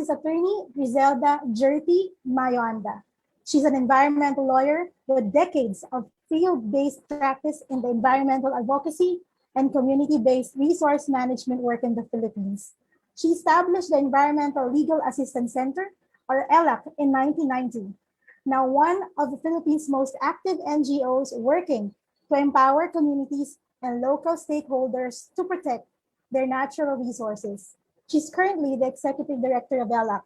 is attorney Gerthie Mayo-Anda. She's an environmental lawyer with decades of field-based practice in the environmental advocacy and community-based resource management work in the Philippines. She established the Environmental Legal Assistance Center, or ELAC, in 1990. Now one of the Philippines' most active NGOs working to empower communities and local stakeholders to protect their natural resources. She's currently the executive director of ELAC.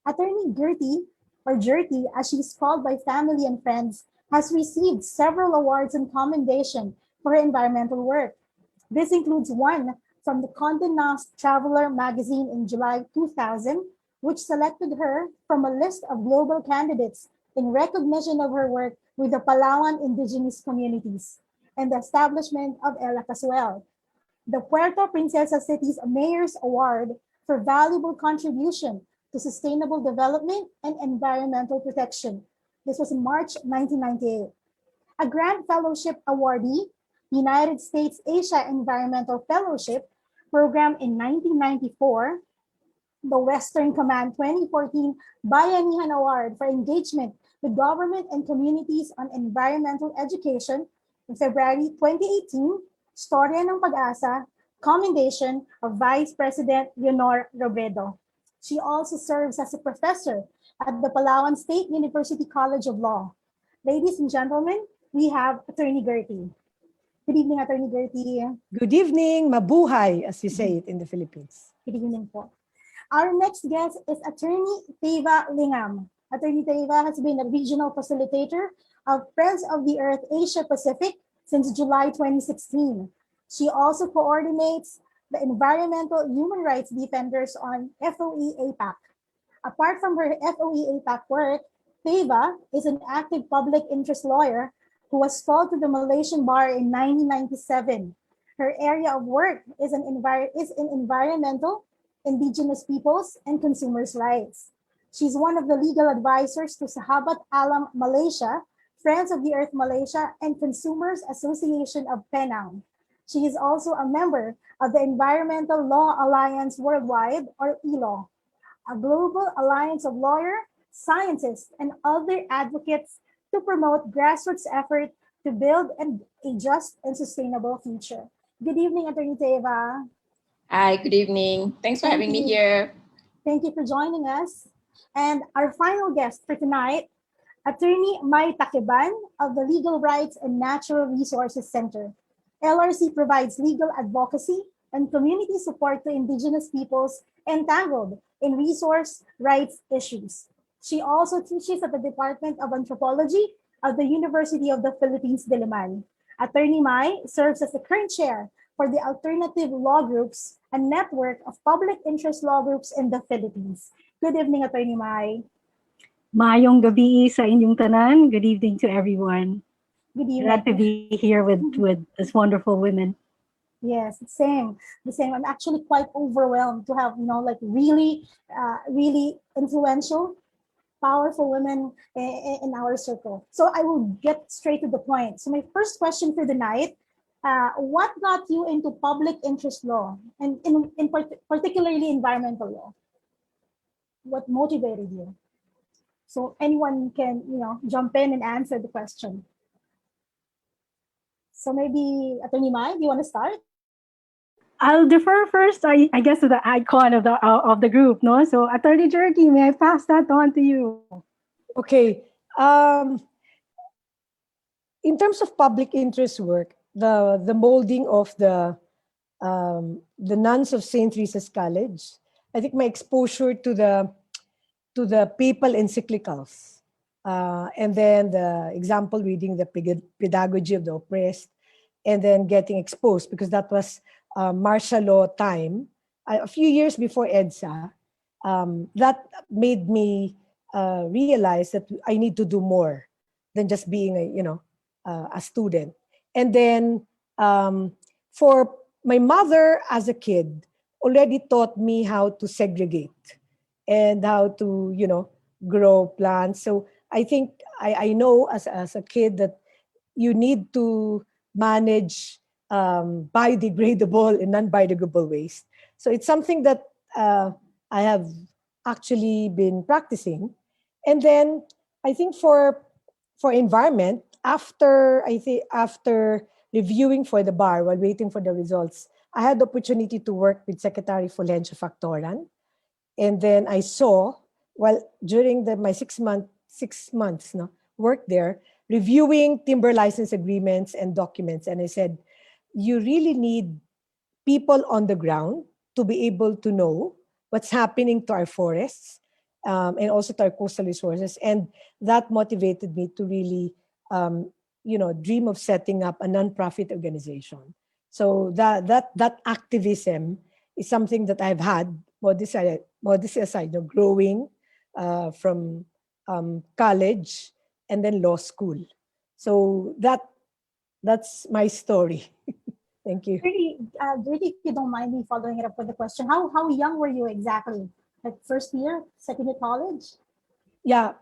Attorney Gerthie, or Gerthie, as she's called by family and friends, has received several awards and commendation for her environmental work. This includes one from the Condé Nast Traveler magazine in July 2000, which selected her from a list of global candidates in recognition of her work with the Palawan indigenous communities and the establishment of ELAC as well. The Puerto Princesa City's Mayor's Award for valuable contribution to sustainable development and environmental protection. This was in March 1998. A Grant Fellowship awardee, United States Asia Environmental Fellowship Program in 1994, the Western Command 2014 Bayanihan Award for engagement with government and communities on environmental education in February 2018, Storya ng Pag-asa, commendation of Vice President Leonor Robredo. She also serves as a professor at the Palawan State University College of Law. Ladies and gentlemen, we have Attorney Gerthie. Good evening, Attorney Gerthie. Good evening, mabuhay, as you say it in the Philippines. Good evening po. Our next guest is Attorney Theiva Lignam. Attorney Theiva has been a regional facilitator of Friends of the Earth Asia Pacific since July 2016. She also coordinates the environmental human rights defenders on FOE APAC. Apart from her FOE APAC work, Theiva is an active public interest lawyer who was called to the Malaysian bar in 1997. Her area of work is in environmental, indigenous peoples, and consumers' rights. She's one of the legal advisors to Sahabat Alam Malaysia, Friends of the Earth Malaysia, and Consumers Association of Penang. She is also a member of the Environmental Law Alliance Worldwide, or ELAC, a global alliance of lawyers, scientists, and other advocates to promote grassroots effort to build a just and sustainable future. Good evening, Attorney Theiva. Hi, good evening. Thanks for having me here. Thank you for joining us. And our final guest for tonight, Attorney Mai Taqueban of the Legal Rights and Natural Resources Center. LRC provides legal advocacy and community support to indigenous peoples entangled in resource rights issues. She also teaches at the Department of Anthropology of the University of the Philippines, Diliman. Attorney Mai serves as the current chair for the Alternative Law Groups, a network of public interest law groups in the Philippines. Good evening, Attorney Mai. Maayong gabi sa inyong tanan. Good evening to everyone. Good evening. Glad to be here with this wonderful women. Yes, the same. I'm actually quite overwhelmed to have, really influential, powerful women in our circle. So I will get straight to the point. So my first question for the night, what got you into public interest law and particularly environmental law? What motivated you? So anyone can, jump in and answer the question. So maybe Attorney Mai, do you want to start? I'll defer first, I guess, to the icon of the group, no? So Attorney Gerthie, may I pass that on to you? Okay. In terms of public interest work, the molding of the nuns of St. Teresa's College, I think my exposure to the papal encyclicals, and then the example reading the pedagogy of the oppressed, and then getting exposed, because that was martial law time, a few years before EDSA. That made me realize that I need to do more than just being a student. And then for my mother as a kid already taught me how to segregate and how to, grow plants. So I think I know as a kid that you need to manage biodegradable and non-biodegradable waste. So it's something that I have actually been practicing. And then I think for environment, after reviewing for the bar while waiting for the results, I had the opportunity to work with Secretary Fulgencio Factoran. And then I saw, well, during my 6 months work there, reviewing timber license agreements and documents. And I said, you really need people on the ground to be able to know what's happening to our forests, and also to our coastal resources. And that motivated me to really, dream of setting up a nonprofit organization. So that activism is something that I've had, modesty aside, growing from college and then law school. So that's my story. Thank you. Gertie, if you don't mind me following it up with the question, how young were you exactly? Like first year, second year college? Yeah.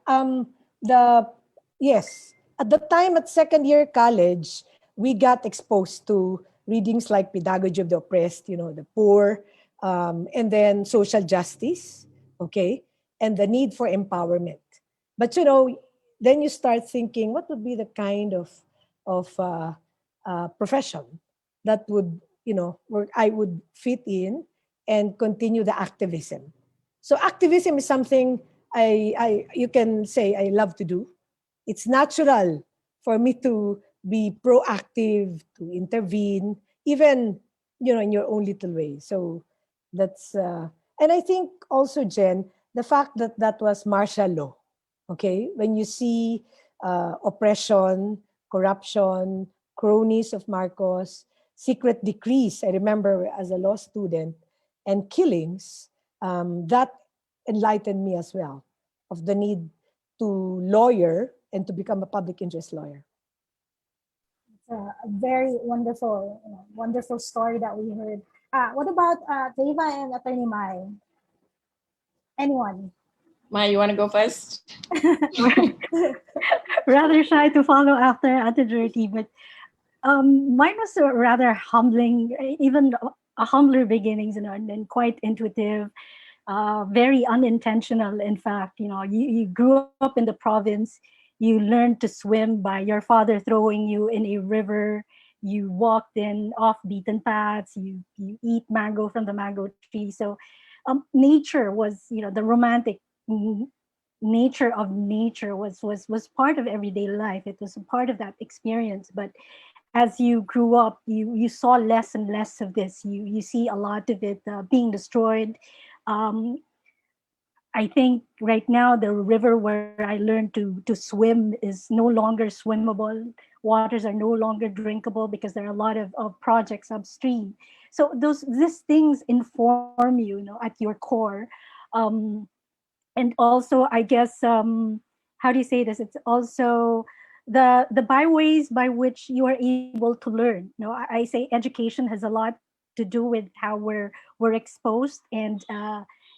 Yes. At the time at second year college, we got exposed to readings like Pedagogy of the Oppressed, the poor, and then social justice, okay, and the need for empowerment. But then you start thinking, what would be the kind of profession that would, where I would fit in and continue the activism. So activism is something you can say I love to do. It's natural for me to be proactive, to intervene, even in your own little way. So that's and I think also, Jen, the fact that that was martial law. Okay, when you see oppression, corruption, cronies of Marcos, secret decrees. I remember as a law student, and killings. That enlightened me as well of the need to lawyer and to become a public interest lawyer. It's a very wonderful, wonderful story that we heard. What about Theiva and Attorney Mai? Anyone? Mai, you want to go first? Rather shy to follow after Gertie, but mine was a rather humbling, even a humbler beginnings, and quite intuitive, very unintentional. In fact, you grew up in the province, you learned to swim by your father throwing you in a river, you walked in off beaten paths, you eat mango from the mango tree. So nature was, the romantic nature of nature was part of everyday life. It was a part of that experience. But as you grew up, you saw less and less of this. You see a lot of it being destroyed. I think right now the river where I learned to swim is no longer swimmable. Waters are no longer drinkable because there are a lot of projects upstream. So these things inform you, at your core. And also, I guess, how do you say this? It's also the byways by which you are able to learn. I say education has a lot to do with how we're exposed and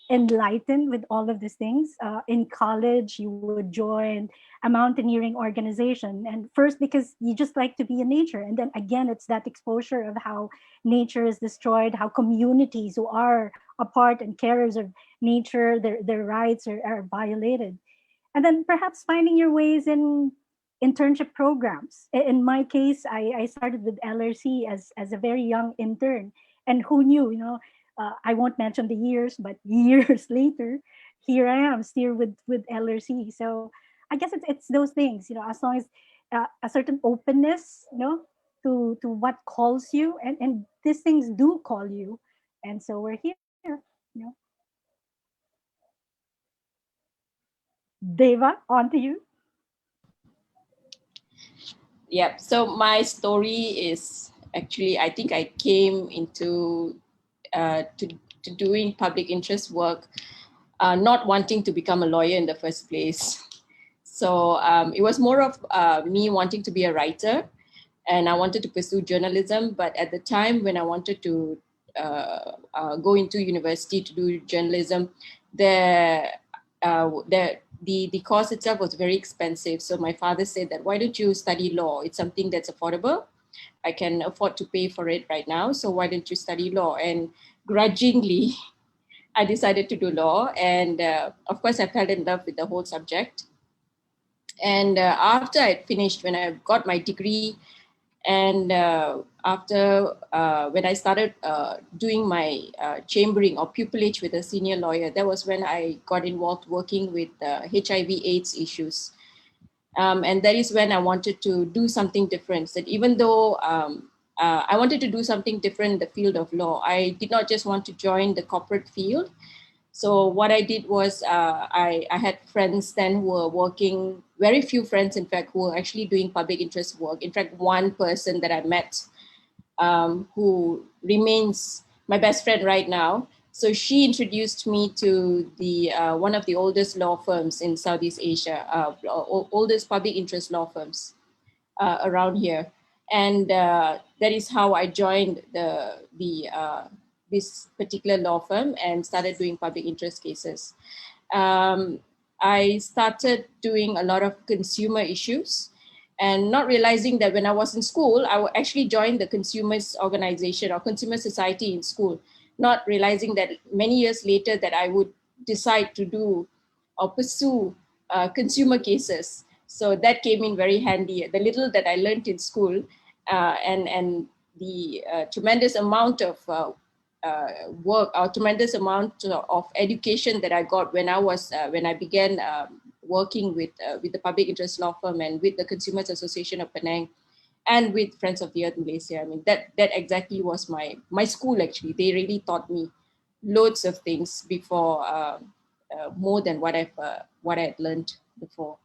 enlightened with all of these things. In college, you would join a mountaineering organization, and first because you just like to be in nature, and then again it's that exposure of how nature is destroyed, how communities who are a part and carers of nature, their rights are violated, and then perhaps finding your ways in internship programs. In my case, I started with LRC as a very young intern, and who knew, I won't mention the years, but years later, here I am still with LRC. So I guess it's those things, as long as a certain openness, to what calls you, and these things do call you, and so we're here, Theiva, on to you. Yep. So my story is actually, I think I came into to doing public interest work, not wanting to become a lawyer in the first place. So it was more of me wanting to be a writer, and I wanted to pursue journalism. But at the time when I wanted to go into university to do journalism, the course itself was very expensive. So my father said that, why don't you study law? It's something that's affordable. I can afford to pay for it right now. So why don't you study law? And grudgingly, I decided to do law. And of course, I fell in love with the whole subject. And after I finished, when I got my degree, and after when I started doing my chambering or pupillage with a senior lawyer, that was when I got involved working with HIV/AIDS issues. And that is when I wanted to do something different. That even though I wanted to do something different in the field of law, I did not just want to join the corporate field. So what I did was I had friends then who were working, very few friends, in fact, who were actually doing public interest work. In fact, one person that I met who remains my best friend right now. So she introduced me to the one of the oldest law firms in Southeast Asia, oldest public interest law firms around here. And that is how I joined this particular law firm and started doing public interest cases. I started doing a lot of consumer issues, and not realizing that when I was in school, I would actually join the consumers organization or consumer society in school, not realizing that many years later that I would decide to do or pursue consumer cases. So that came in very handy. The little that I learned in school and the tremendous amount of work, or tremendous amount of education that I got when I began working with the public interest law firm and with the Consumers Association of Penang and with Friends of the Earth Malaysia. I mean, that exactly was my school. Actually, they really taught me loads of things before, more than what I had learned before.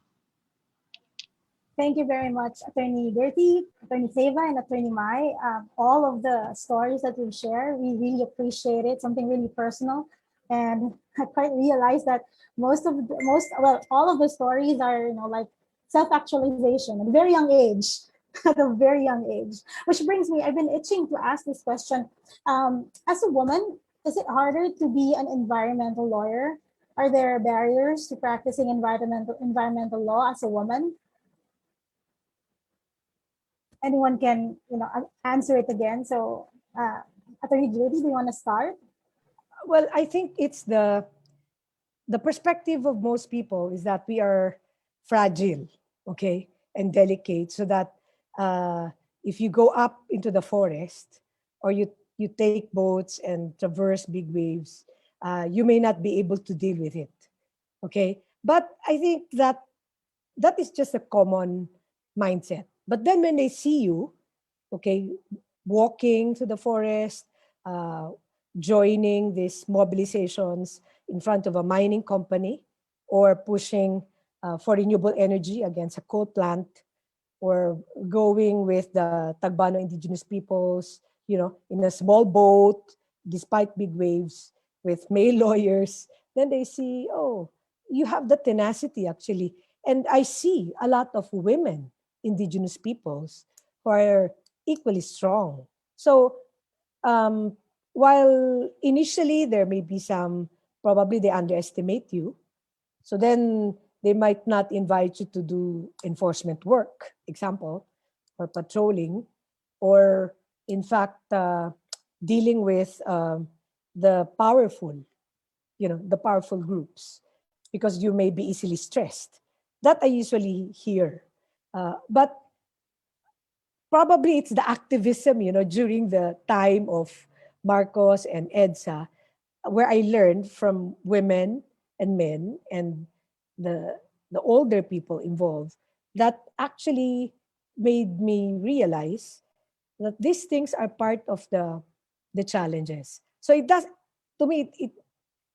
Thank you very much, Attorney Gerthie, Attorney Theiva, and Attorney Mai. All of the stories that you share, we really appreciate it. Something really personal, and I quite realized that all of the stories are, like self-actualization at a very young age, at a very young age. Which brings me, I've been itching to ask this question. As a woman, is it harder to be an environmental lawyer? Are there barriers to practicing environmental law as a woman? Anyone can, answer it again. So, Attorney Gerthie, do you want to start? Well, I think it's the perspective of most people is that we are fragile, okay, and delicate, so that if you go up into the forest or you take boats and traverse big waves, you may not be able to deal with it, okay? But I think that is just a common mindset. But then when they see you, okay, walking to the forest, joining these mobilizations in front of a mining company, or pushing for renewable energy against a coal plant, or going with the Tagbano indigenous peoples, in a small boat, despite big waves, with male lawyers, then they see, oh, you have the tenacity actually. And I see a lot of women, indigenous peoples, who are equally strong. So while initially there may be some, probably they underestimate you, so then they might not invite you to do enforcement work, example, or patrolling, or in fact dealing with the powerful, the powerful groups, because you may be easily stressed. That I usually hear. But probably it's the activism, during the time of Marcos and EDSA, where I learned from women and men and the older people involved, that actually made me realize that these things are part of the challenges. So it does, to me,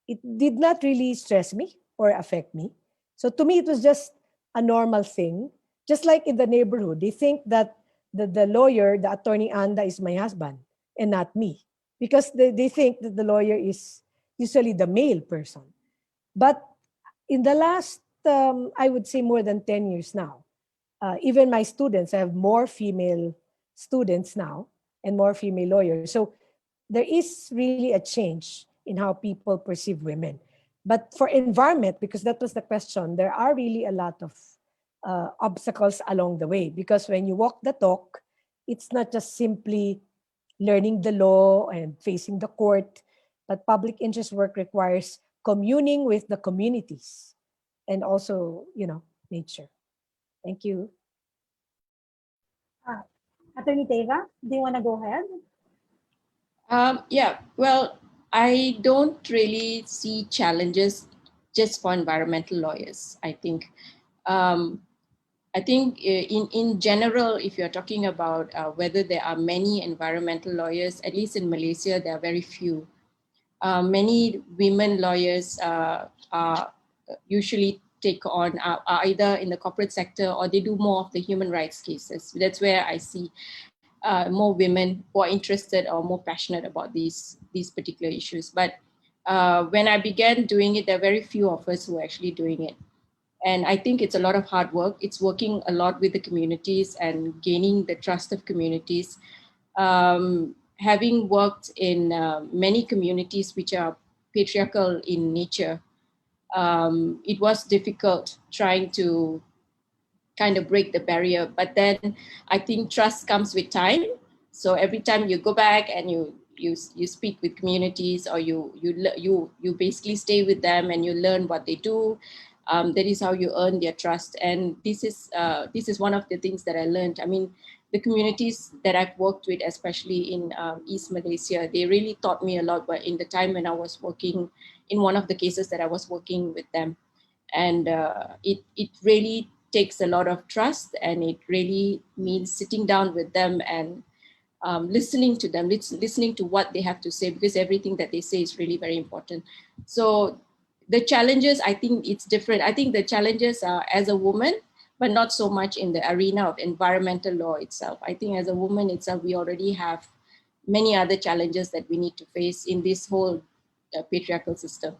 it did not really stress me or affect me. So to me, it was just a normal thing. Just like in the neighborhood, they think that the lawyer, the attorney Anda, is my husband and not me, because they think that the lawyer is usually the male person. But in the last, I would say more than 10 years now, even my students, I have more female students now and more female lawyers. So there is really a change in how people perceive women. But for environment, because that was the question, there are really a lot of obstacles along the way. Because when you walk the talk, it's not just simply learning the law and facing the court. but public interest work requires communing with the communities and also, nature. Thank you. Attorney Theiva, do you want to go ahead? Yeah, well, I don't really see challenges just for environmental lawyers. I think in general, if you're talking about whether there are many environmental lawyers, at least in Malaysia, there are very few. Many women lawyers are usually take on are either in the corporate sector or they do more of the human rights cases. That's where I see more women who are interested or more passionate about these particular issues. But when I began doing it, there are very few of us who are actually doing it. And I think it's a lot of hard work. It's working a lot with the communities and gaining the trust of communities. Having worked in many communities which are patriarchal in nature, it was difficult trying to kind of break the barrier. But then I think trust comes with time. So every time you go back and you speak with communities, or you basically stay with them and you learn what they do, that is how you earn their trust. And this is one of the things that I learned. I mean, the communities that I've worked with, especially in East Malaysia, they really taught me a lot. But in the time when I was working in one of the cases that I was working with them, and it really takes a lot of trust, and it really means sitting down with them and listening to them, listening to what they have to say, because everything that they say is really very important. So the challenges, I think it's different. I think the challenges are as a woman, but not so much in the arena of environmental law itself. I think as a woman itself, we already have many other challenges that we need to face in this whole patriarchal system.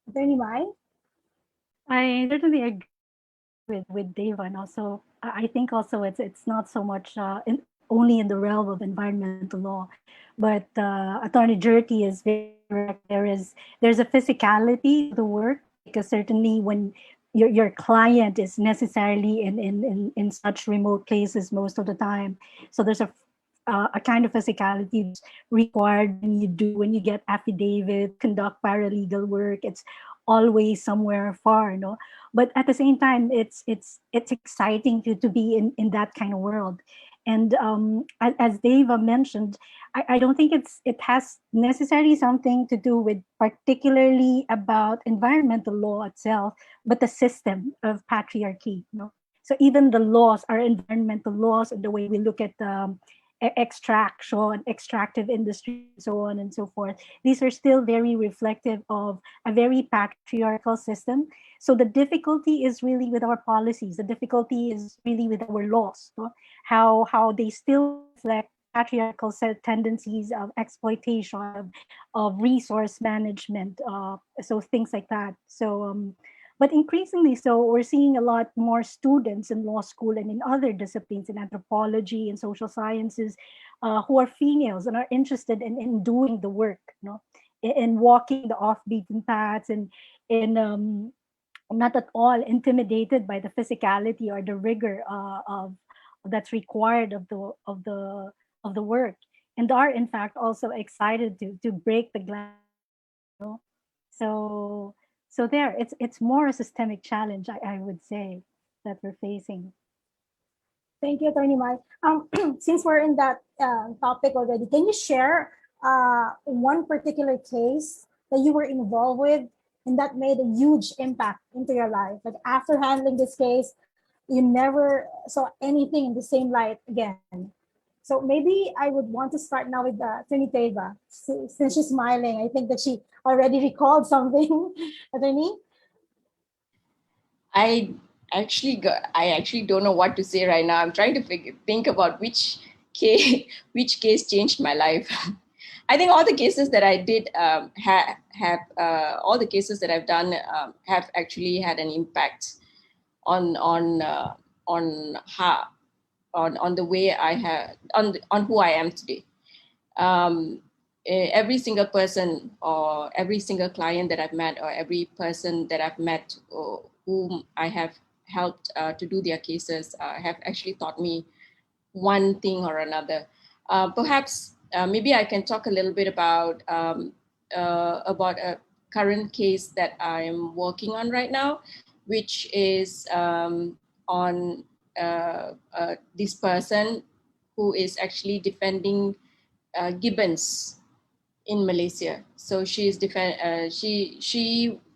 Attorney Mai? I certainly agree with Deva, and also I think also it's not so much only in the realm of environmental law, but Attorney Gerthie is very correct. There's a physicality to the work, because certainly when your client is necessarily in such remote places most of the time, so there's a kind of physicality required when you get affidavit, conduct paralegal work. It's always somewhere far, but at the same time, it's exciting to be in that kind of world. And as Deva mentioned, I don't think it has necessarily something to do with particularly about environmental law itself, but the system of patriarchy. So even the laws are environmental laws, and the way we look at extraction, extractive industry, so on and so forth. These are still very reflective of a very patriarchal system. So the difficulty is really with our policies. The difficulty is really with our laws, how they still reflect patriarchal tendencies of exploitation, of resource management, so things like that. So but increasingly so, we're seeing a lot more students in law school and in other disciplines, in anthropology and social sciences, who are females and are interested in doing the work, in walking the off-beaten paths, and in not at all intimidated by the physicality or the rigor of that's required of the work, and are in fact also excited to break the glass. So there, it's more a systemic challenge, I would say, that we're facing. Thank you, Attorney Mai. Since we're in that topic already, can you share one particular case that you were involved with and that made a huge impact into your life? Like after handling this case, you never saw anything in the same light again. So maybe I would want to start now with Attorney Theiva. Since she's smiling, I think that she already recalled something. Attorney? I actually don't know what to say right now. I'm trying to think about which case changed my life. I think all the cases that I did have all the cases that I've done have actually had an impact on the way I have on who I am today. Every single person or every single client that I've met, or every person that I've met whom I have helped to do their cases have actually taught me one thing or another. Perhaps maybe I can talk a little bit about a current case that I'm working on right now, which is on this person who is actually defending gibbons in Malaysia. So she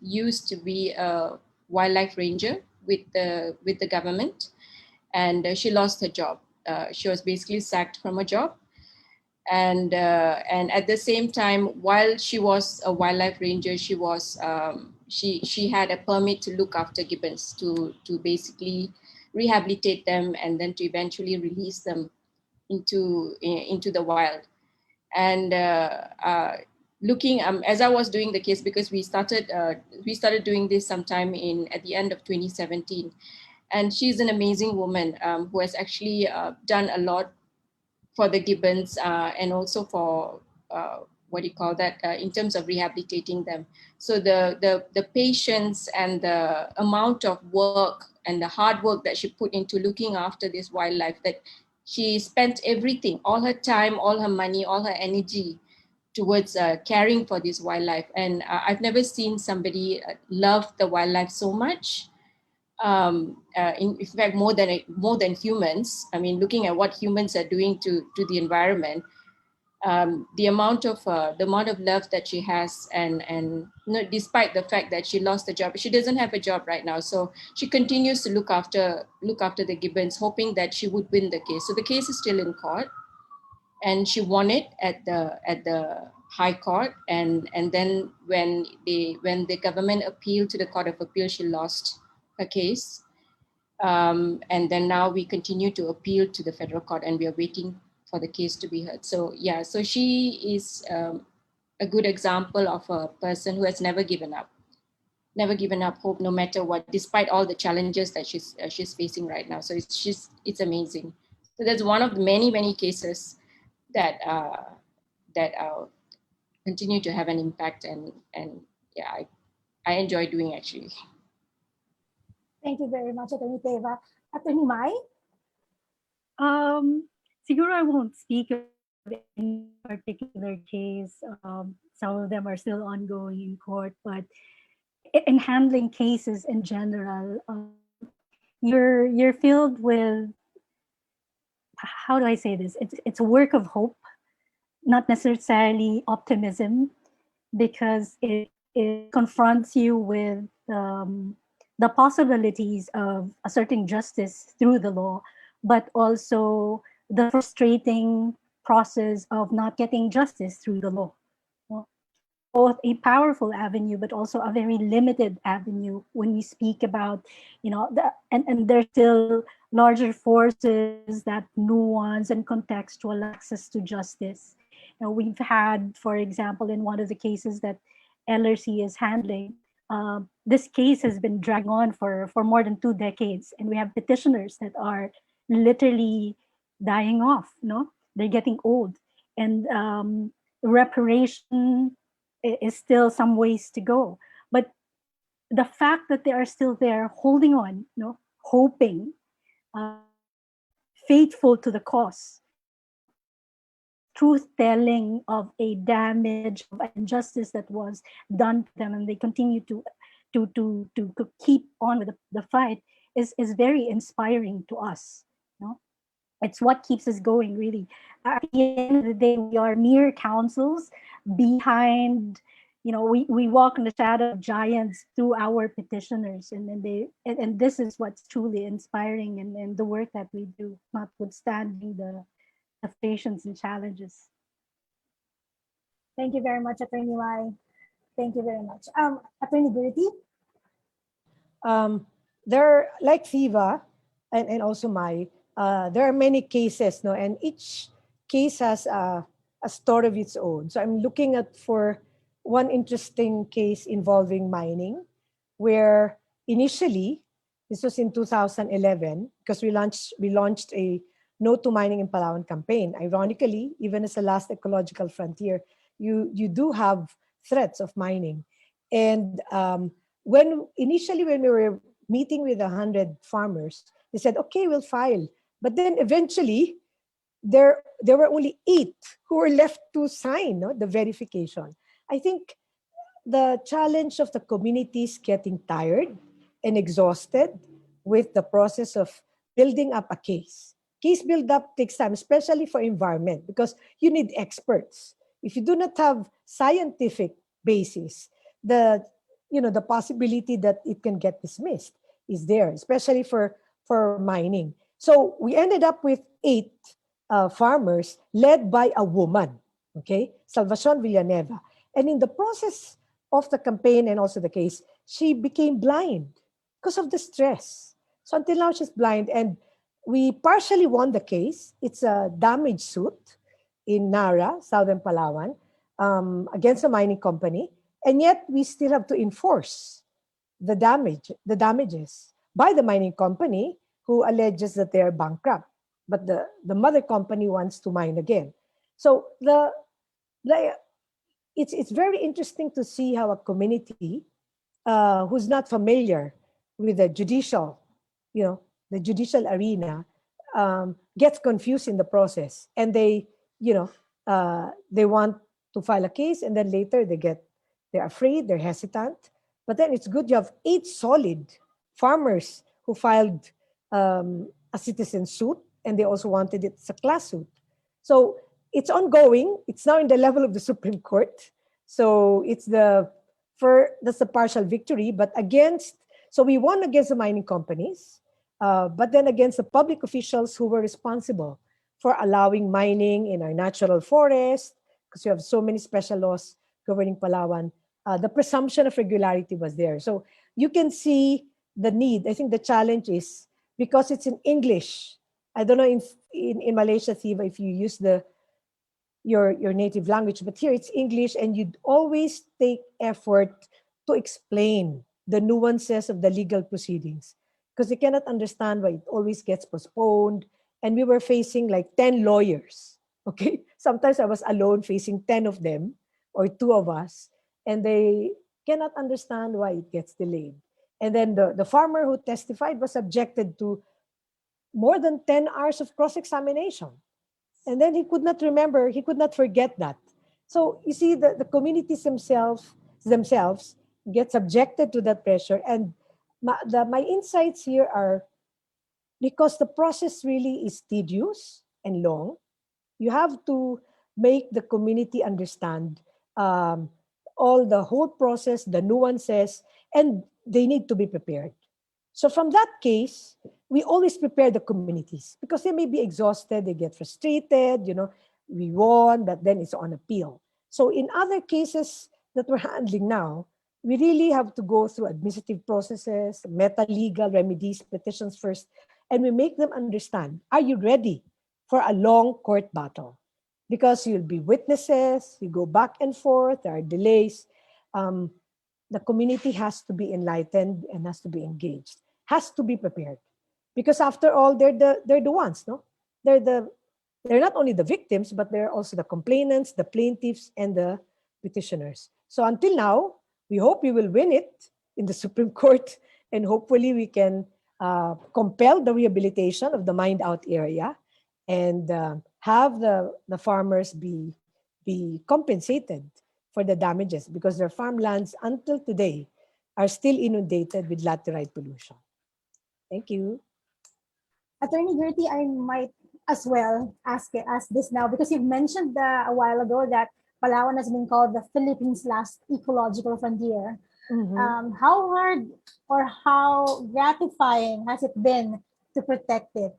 used to be a wildlife ranger with the government, and she lost her job. She was basically sacked from her job, and at the same time, while she was a wildlife ranger, she had a permit to look after gibbons, to basically rehabilitate them and then to eventually release them into the wild. And looking as I was doing the case, because we started doing this sometime at the end of 2017, and she's an amazing woman who has actually done a lot for the gibbons, and also for what do you call that, in terms of rehabilitating them. So the patience and the amount of work and the hard work that she put into looking after this wildlife, that she spent everything, all her time, all her money, all her energy towards caring for this wildlife. And I've never seen somebody love the wildlife so much. In fact, more than humans. I mean, looking at what humans are doing to the environment, the amount of love that she has, and despite the fact that she lost the job, she doesn't have a job right now. So she continues to look after the gibbons, hoping that she would win the case. So the case is still in court, and she won it at the High Court, and then when the government appealed to the Court of Appeal, she lost her case. And then now we continue to appeal to the federal court, and we are waiting for the case to be heard. So yeah, so she is a good example of a person who has never given up hope, no matter what, despite all the challenges that she's facing right now. So it's amazing. So that's one of the many cases that continue to have an impact, and yeah, I enjoy doing, actually. Thank you very much, Atty. Theiva. Atty. Mai? Siguro I won't speak of any particular case. Some of them are still ongoing in court, but in handling cases in general, you're filled with, how do I say this? It's a work of hope, not necessarily optimism, because it confronts you with the possibilities of asserting justice through the law, but also the frustrating process of not getting justice through the law. Both a powerful avenue, but also a very limited avenue when we speak about, and there's still larger forces that nuance and contextual access to justice. We've had, for example, in one of the cases that LRC is handling, this case has been dragging on for more than 2 decades, and we have petitioners that are literally dying off. They're getting old, and reparation is still some ways to go. But the fact that they are still there, holding on, hoping, faithful to the cause, truth telling of a damage, of injustice that was done to them, and they continue to keep on with the fight, is very inspiring to us. It's what keeps us going, really. At the end of the day, we are mere counsels behind, we walk in the shadow of giants through our petitioners, and then and this is what's truly inspiring in the work that we do, notwithstanding the frustrations and challenges. Thank you very much, Atty. Mai. Thank you very much. Atty. Gerthie? There, like Theiva and also Mai, there are many cases, and each case has a story of its own. So I'm looking at for one interesting case involving mining, where initially, this was in 2011, because we launched a No to Mining in Palawan campaign. Ironically, even as the last ecological frontier, you do have threats of mining. And when we were meeting with 100 farmers, they said, okay, we'll file. But then eventually, there were only 8 who were left to sign, no, the verification. I think the challenge of the communities getting tired and exhausted with the process of building up a case. Case build up takes time, especially for environment, because you need experts. If you do not have scientific basis, the possibility that it can get dismissed is there, especially for mining. So we ended up with 8 farmers led by a woman, okay, Salvacion Villanueva. And in the process of the campaign and also the case, she became blind because of the stress. So until now, she's blind. And we partially won the case. It's a damage suit in Nara, Southern Palawan, against a mining company. And yet, we still have to enforce the damages by the mining company who alleges that they are bankrupt. But the mother company wants to mine again. So it's very interesting to see how a community who's not familiar with the judicial arena gets confused in the process, and they want to file a case, and then later they're afraid, they're hesitant. But then it's good you have 8 solid farmers who filed a citizen suit, and they also wanted it as a class suit. So it's ongoing. It's now in the level of the Supreme Court. So that's a partial victory, but so we won against the mining companies, but then against the public officials who were responsible for allowing mining in our natural forest, because you have so many special laws governing Palawan. The presumption of regularity was there. So you can see the need. I think the challenge is because it's in English. I don't know in Malaysia, Theiva, if you use your native language, but here it's English, and you'd always take effort to explain the nuances of the legal proceedings, because they cannot understand why it always gets postponed. And we were facing like 10 lawyers, okay? Sometimes I was alone facing 10 of them, or 2 of us, and they cannot understand why it gets delayed. And then the farmer who testified was subjected to more than 10 hours of cross-examination. And then he could not remember, he could not forget that. So you see, the communities themselves get subjected to that pressure. And my insights here are, because the process really is tedious and long, you have to make the community understand the whole process, the nuances, and they need to be prepared. So from that case, we always prepare the communities, because they may be exhausted, they get frustrated, we won, but then it's on appeal. So in other cases that we're handling now, we really have to go through administrative processes, meta-legal remedies, petitions first, and we make them understand, are you ready for a long court battle? Because you'll be witnesses, you go back and forth, there are delays. The community has to be enlightened and has to be engaged, has to be prepared. Because after all, they're the ones, no? They're not only the victims, but they're also the complainants, the plaintiffs, and the petitioners. So until now, we hope we will win it in the Supreme Court, and hopefully we can compel the rehabilitation of the mined out area, and have the farmers be compensated for the damages, because their farmlands until today are still inundated with laterite pollution. Thank you. Attorney Gerthie, I might as well ask this now, because you mentioned a while ago that Palawan has been called the Philippines' last ecological frontier. Mm-hmm. How hard or how gratifying has it been to protect it?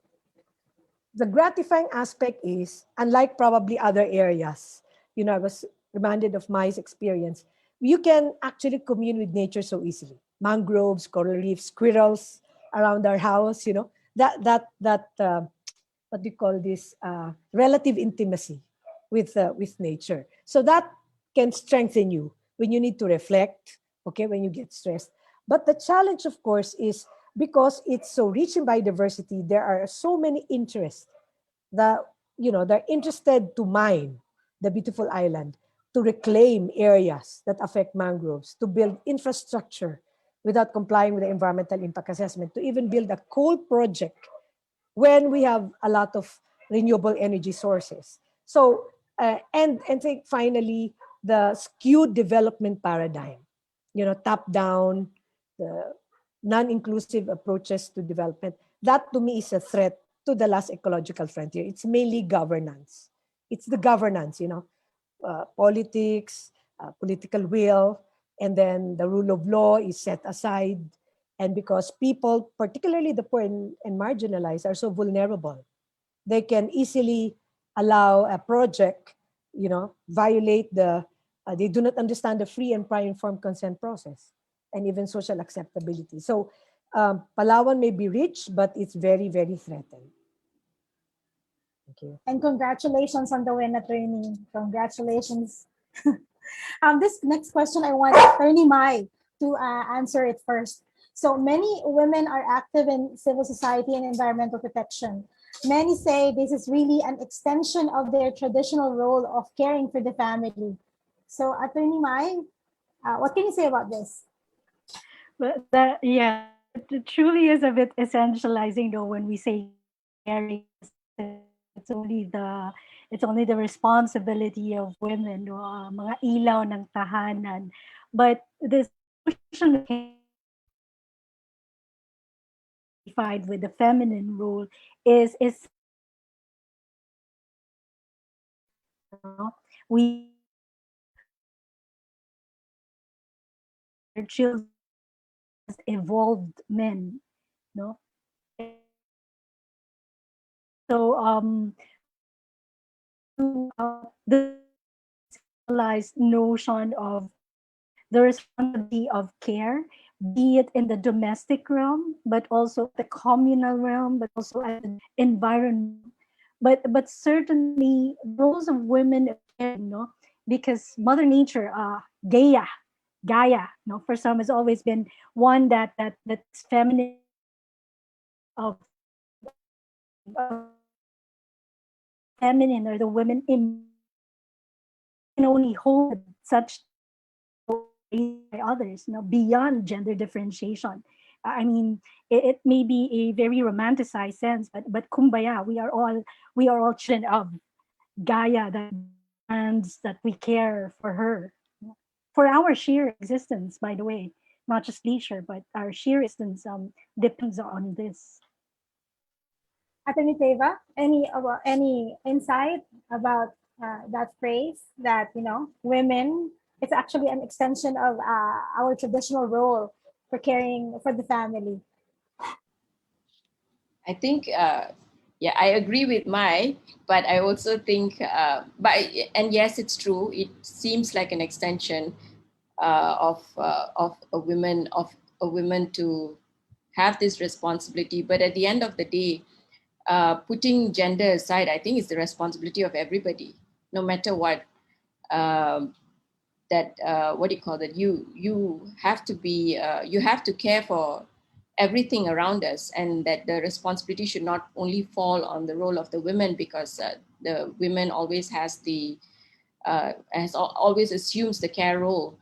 The gratifying aspect is, unlike probably other areas, I was reminded of Mai's experience. You can actually commune with nature so easily. Mangroves, coral reefs, squirrels around our house, that what do you call this, relative intimacy with nature. So that can strengthen you when you need to reflect, okay, when you get stressed. But the challenge, of course, is because it's so rich in biodiversity, there are so many interests that, they're interested to mine the beautiful island, to reclaim areas that affect mangroves, to build infrastructure without complying with the environmental impact assessment, to even build a coal project when we have a lot of renewable energy sources. So, and think finally, the skewed development paradigm, top down, the non-inclusive approaches to development, that to me is a threat to the last ecological frontier. It's mainly governance. It's the governance, politics, political will, and then the rule of law is set aside. And because people, particularly the poor and marginalized, are so vulnerable, they can easily allow a project, violate they do not understand the free and prior informed consent process and even social acceptability. So Palawan may be rich, but it's very, very threatened. Thank you. And congratulations on the win, attorney. Congratulations. This next question, I want Attorney Mai to answer it first. So many women are active in civil society and environmental protection. Many say this is really an extension of their traditional role of caring for the family. So Attorney Mai, what can you say about this? But yeah, it truly is a bit essentializing though when we say caring. It's only the responsibility of women, mga ilaw ng tahanan. But this social with the feminine role is we children evolved men, no. So the notion of the responsibility of care, be it in the domestic realm, but also the communal realm, but also at the environment. But certainly roles of women, because Mother Nature, Gaia, for some has always been one that's feminine of feminine or the women in can only hold such by others, beyond gender differentiation. I mean, it may be a very romanticized sense, but kumbaya, we are all children of Gaia, that we care for her, for our sheer existence. By the way, not just leisure, but our sheer existence depends on this. Attorney Theiva, any insight about that phrase that women? It's actually an extension of our traditional role for caring for the family. I think, yeah, I agree with Mai, but I also think, and yes, it's true. It seems like an extension of a woman to have this responsibility. But at the end of the day, putting gender aside, I think it's the responsibility of everybody, no matter what. What do you call that? You have to be you have to care for everything around us, and that the responsibility should not only fall on the role of the women, because the women always always assumes the care role,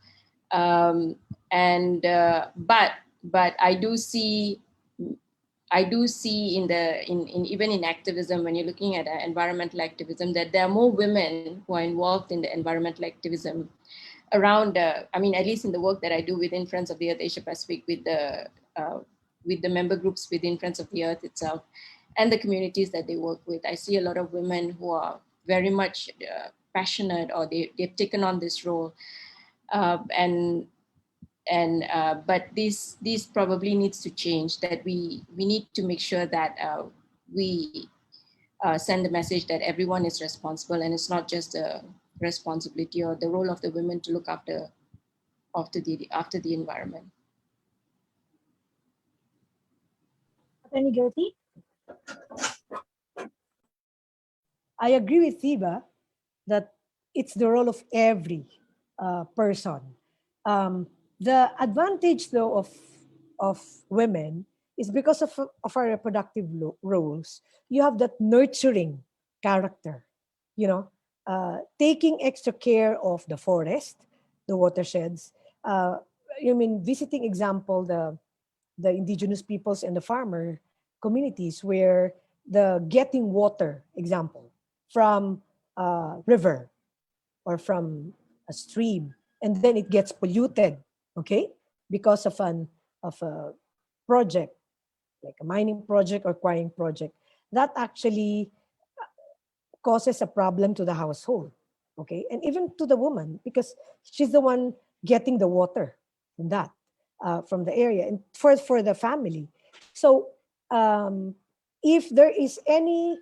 but I do see in even in activism, when you're looking at environmental activism, that there are more women who are involved in the environmental activism around, I mean, at least in the work that I do within Friends of the Earth Asia Pacific, with the member groups within Friends of the Earth itself, and the communities that they work with. I see a lot of women who are very much passionate, or they've taken on this role, but this probably needs to change. That we need to make sure that we send the message that everyone is responsible, and it's not just a responsibility or the role of the women to look after the environment. Attorney Gerthie? I agree with Theiva that it's the role of every person. The advantage, though, of women is because of our reproductive roles. You have that nurturing character, taking extra care of the forest, the watersheds. Visiting example, the indigenous peoples and the farmer communities, where the getting water example from a river or from a stream, and then it gets polluted, okay, because of a project like a mining project or quarrying project, that actually causes a problem to the household, okay, and even to the woman because she's the one getting the water from that from the area and for the family. So if there is any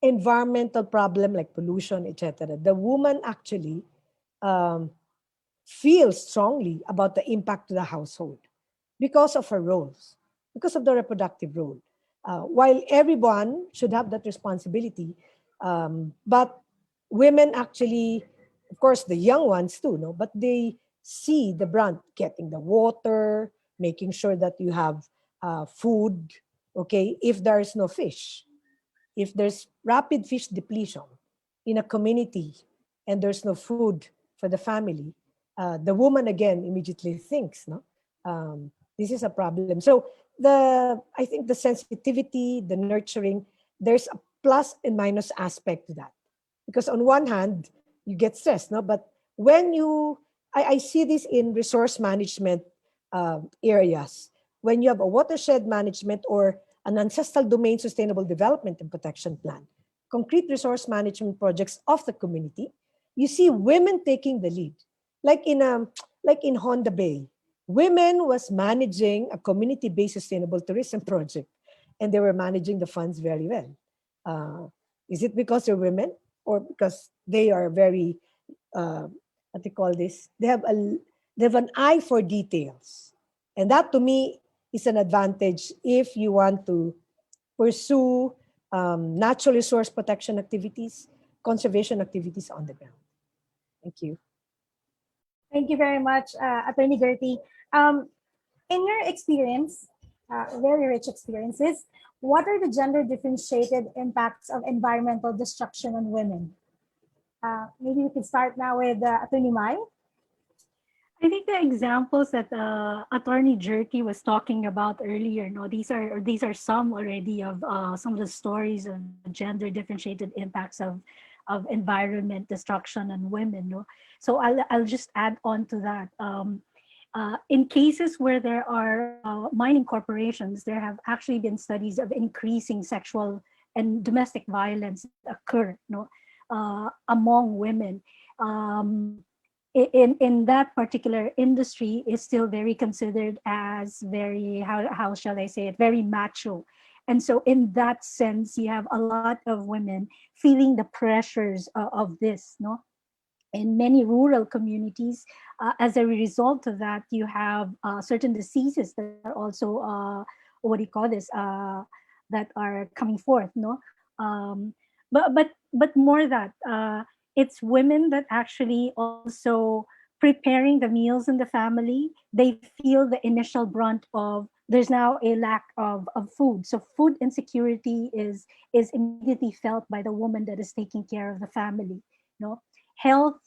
environmental problem like pollution, etc., the woman actually um, feels strongly about the impact to the household because of her roles, because of the reproductive role. While everyone should have that responsibility, but women actually, of course, the young ones too, no, but they see the brunt getting the water, making sure that you have food, okay, if there is no fish, if there's rapid fish depletion in a community and there's no food for the family, the woman again immediately thinks, no, this is a problem. So I think the sensitivity, the nurturing, there's a plus and minus aspect to that. Because on one hand, you get stressed, no, but when I see this in resource management areas, when you have a watershed management or an ancestral domain sustainable development and protection plan, concrete resource management projects of the community, you see women taking the lead. Like in Honda Bay, women was managing a community-based sustainable tourism project, and they were managing the funds very well. Is it because they're women, or because they are very what they call this? They have an eye for details, and that to me is an advantage if you want to pursue natural resource protection activities, conservation activities on the ground. Thank you. Thank you very much, Attorney Gertie. In your experience, very rich experiences, what are the gender differentiated impacts of environmental destruction on women? Maybe we could start now with Attorney Mai. I think the examples that Attorney Gertie was talking about earlier, no, these are some already of some of the stories of gender differentiated impacts of environment destruction on women. No? So I'll just add on to that. In cases where there are mining corporations, there have actually been studies of increasing sexual and domestic violence occur, no, among women. In that particular industry is still very considered as very, how shall I say it, very macho. And so in that sense, you have a lot of women feeling the pressures of this, no? In many rural communities, as a result of that, you have certain diseases that are also, what do you call this, that are coming forth, no? But more that, it's women that actually also preparing the meals in the family. They feel the initial brunt of there's now a lack of food. So food insecurity is immediately felt by the woman that is taking care of the family. No, health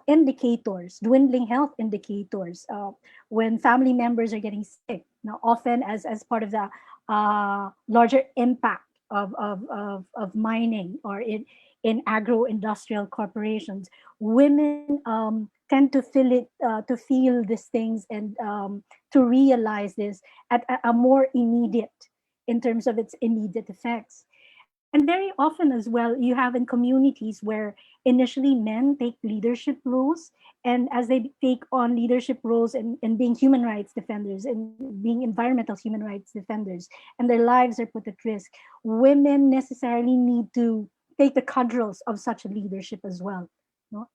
indicators, dwindling health indicators. When family members are getting sick, now often as part of the larger impact of mining or in agro-industrial corporations, women tend to feel these things and to realize this at a more immediate, in terms of its immediate effects. And very often as well, you have in communities where initially men take leadership roles, and as they take on leadership roles and being human rights defenders and being environmental human rights defenders, and their lives are put at risk, women necessarily need to take the cudgels of such a leadership as well. No?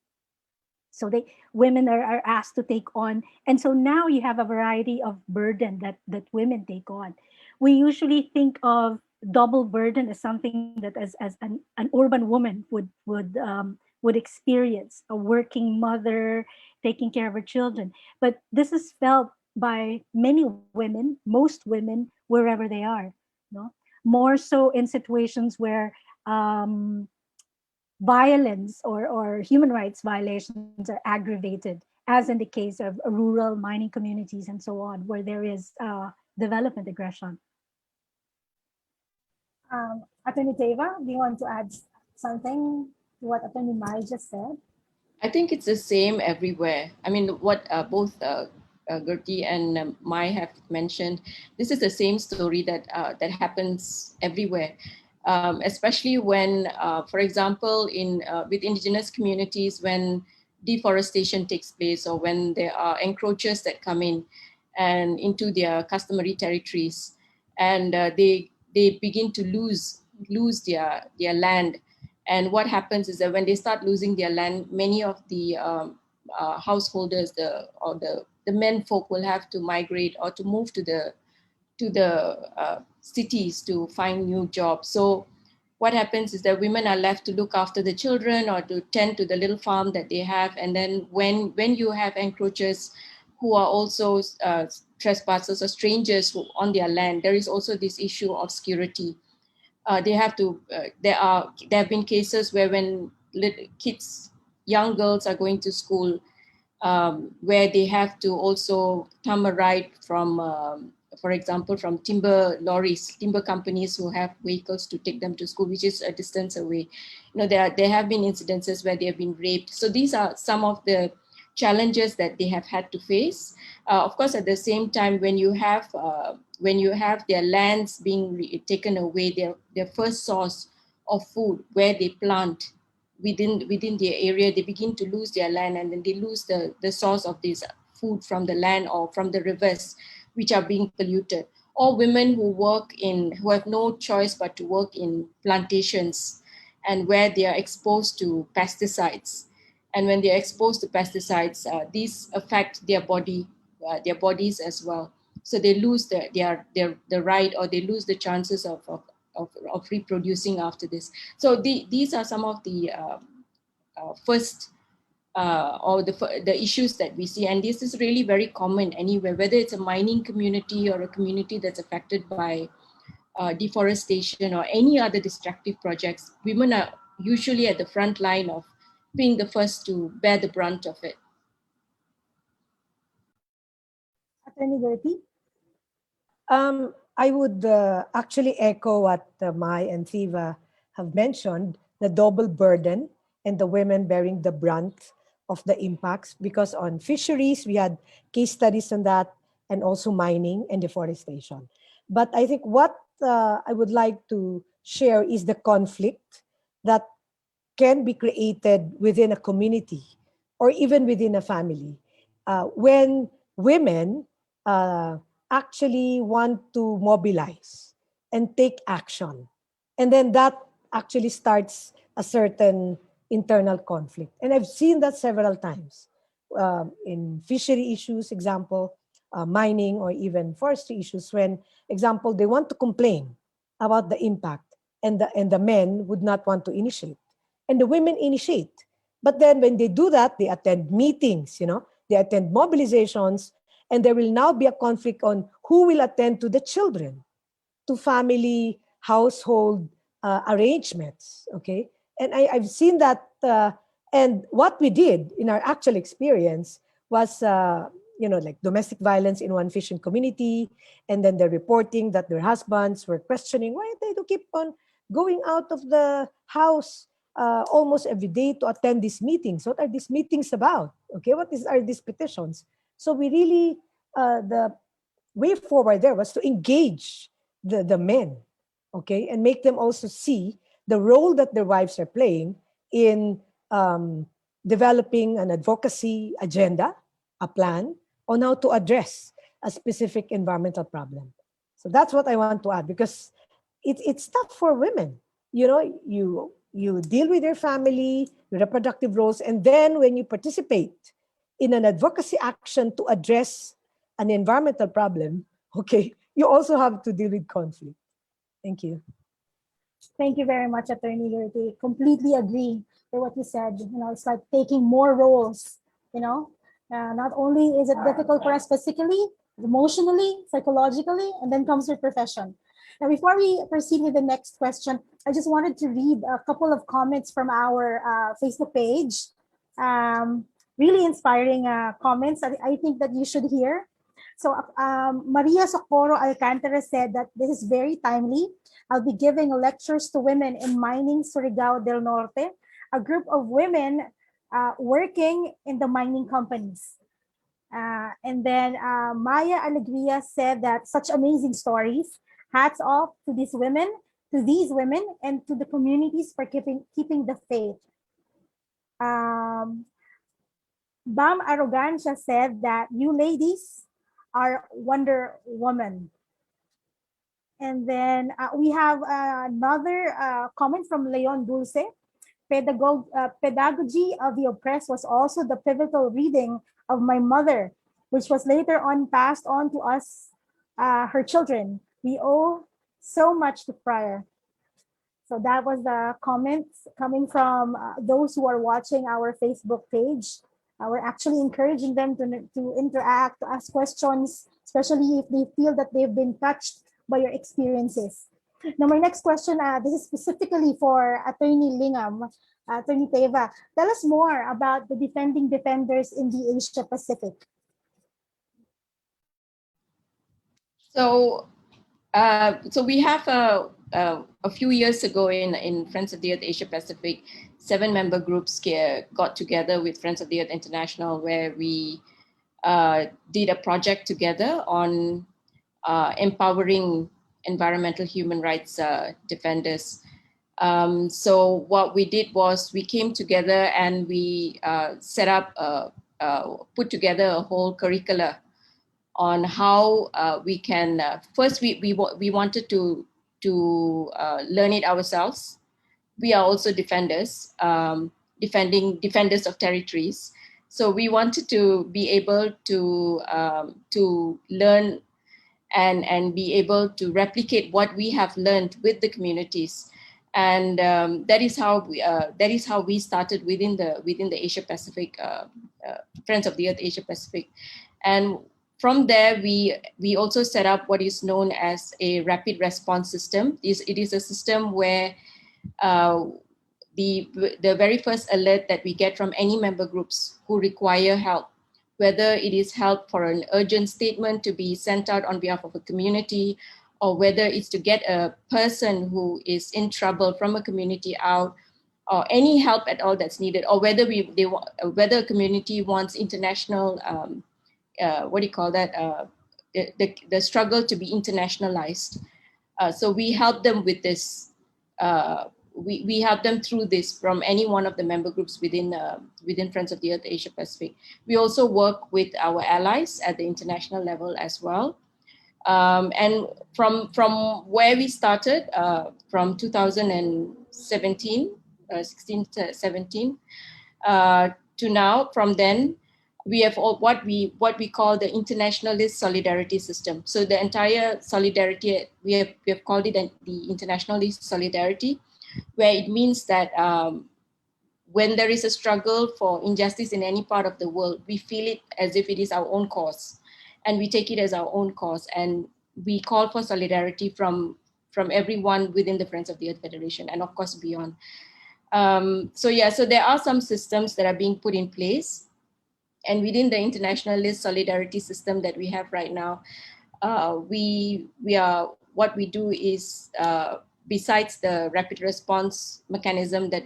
So women are asked to take on, and so now you have a variety of burden that women take on. We usually think of double burden as something that as an urban woman would experience, a working mother taking care of her children. But this is felt by many women, most women, wherever they are. No, more so in situations where violence or human rights violations are aggravated, as in the case of rural mining communities and so on, where there is development aggression. Attorney Theiva, do you want to add something to what Attorney Mai just said? I think it's the same everywhere. I mean, what both Gertie and Mai have mentioned, this is the same story that happens everywhere, especially when, for example, in with indigenous communities, when deforestation takes place or when there are encroachers that come in and into their customary territories, and they begin to lose their land. And what happens is that when they start losing their land, many of the householders, the men folk will have to migrate or to move to the cities to find new jobs. So what happens is that women are left to look after the children or to tend to the little farm that they have. And then when you have encroachers who are also trespassers or strangers on their land, there is also this issue of security. They have to. There have been cases where when kids, young girls, are going to school, where they have to also thumb a ride from, for example, from timber companies who have vehicles to take them to school, which is a distance away. You know, there have been incidences where they have been raped. So these are some of the challenges that they have had to face. Of course, at the same time, when you have their lands being taken away, their first source of food, where they plant within their area, they begin to lose their land, and then they lose the source of this food from the land or from the rivers, which are being polluted. Or women who have no choice but to work in plantations, and where they are exposed to pesticides. And when they're exposed to pesticides, these affect their bodies as well. So they lose the right, or they lose the chances of reproducing after this. So these are some of the first or the issues that we see, and this is really very common anywhere, whether it's a mining community or a community that's affected by deforestation or any other destructive projects. Women are usually at the front line of being the first to bear the brunt of it. Attorney Gertie? I would actually echo what Mai and Theiva have mentioned, the double burden and the women bearing the brunt of the impacts, because on fisheries, we had case studies on that, and also mining and deforestation. But I think what I would like to share is the conflict that can be created within a community or even within a family when women actually want to mobilize and take action. And then that actually starts a certain internal conflict. And I've seen that several times in fishery issues, example, mining, or even forestry issues, when, example, they want to complain about the impact, and the men would not want to initiate. And the women initiate. But then when they do that, they attend meetings, they attend mobilizations, and there will now be a conflict on who will attend to the children, to family, household arrangements, okay? And I've seen that, and what we did in our actual experience was, like domestic violence in one fishing community, and then they're reporting that their husbands were questioning why they do keep on going out of the house almost every day to attend these meetings. What are these meetings about? Okay, are these petitions? So we really, the way forward there was to engage the men, okay, and make them also see the role that their wives are playing in developing an advocacy agenda, a plan on how to address a specific environmental problem. So that's what I want to add, because it's tough for women. You deal with your family, your reproductive roles, and then when you participate in an advocacy action to address an environmental problem, okay, you also have to deal with conflict. Thank you. Thank you very much, Attorney Gertie. Completely agree with what you said. It's like taking more roles, Not only is it difficult for us physically, emotionally, psychologically, and then comes your profession. Now, before we proceed with the next question, I just wanted to read a couple of comments from our Facebook page. Really inspiring comments I think that you should hear. So Maria Socorro Alcantara said that this is very timely. I'll be giving lectures to women in mining Surigao del Norte, a group of women working in the mining companies. And then Maya Alegria said that such amazing stories. Hats off to these women, and to the communities for keeping the faith. Bam Arrogancia said that you ladies are Wonder Woman. And then we have another comment from Leon Dulce. Pedagogy of the Oppressed was also the pivotal reading of my mother, which was later on passed on to us, her children. We owe so much to Prior. So that was the comments coming from those who are watching our Facebook page. We're actually encouraging them to interact, to ask questions, especially if they feel that they've been touched by your experiences. Now, my next question, this is specifically for Attorney Lingam, Attorney Theiva. Tell us more about the defending defenders in the Asia Pacific. So we have a few years ago in Friends of the Earth Asia Pacific, 7-member groups got together with Friends of the Earth International, where we did a project together on empowering environmental human rights defenders. So what we did was we came together and we set up, put together a whole curricula on how we can, first we wanted to learn it ourselves. We are also defenders, defenders of territories. So we wanted to be able to learn and be able to replicate what we have learned with the communities. And that is how we started within the Asia Pacific, Friends of the Earth Asia Pacific. And from there, we also set up what is known as a rapid response system. It is a system where the very first alert that we get from any member groups who require help, whether it is help for an urgent statement to be sent out on behalf of a community, or whether it's to get a person who is in trouble from a community out, or any help at all that's needed, or whether whether a community wants international, the struggle to be internationalized. So we help them with this. We help them through this from any one of the member groups within Friends of the Earth Asia Pacific. We also work with our allies at the international level as well. And from where we started, from 2017, 16 to 17, to now, from then, we have what we call the Internationalist Solidarity System. So the entire solidarity, we have called it the Internationalist Solidarity, where it means that when there is a struggle for injustice in any part of the world, we feel it as if it is our own cause, and we take it as our own cause, and we call for solidarity from everyone within the Friends of the Earth Federation, and of course beyond. So there are some systems that are being put in place, and within the Internationalist Solidarity System that we have right now, what we do is, besides the rapid response mechanism that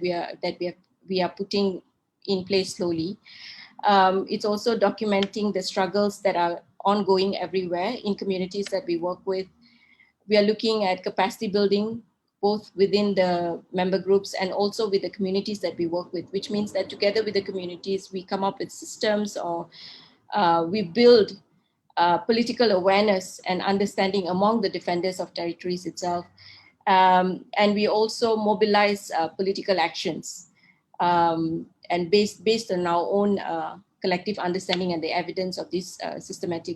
we are putting in place slowly, it's also documenting the struggles that are ongoing everywhere in communities that we work with. We are looking at capacity building, both within the member groups and also with the communities that we work with, which means that together with the communities, we come up with systems, or we build political awareness and understanding among the defenders of territories itself. And we also mobilize political actions, and based on our own collective understanding and the evidence of these systemic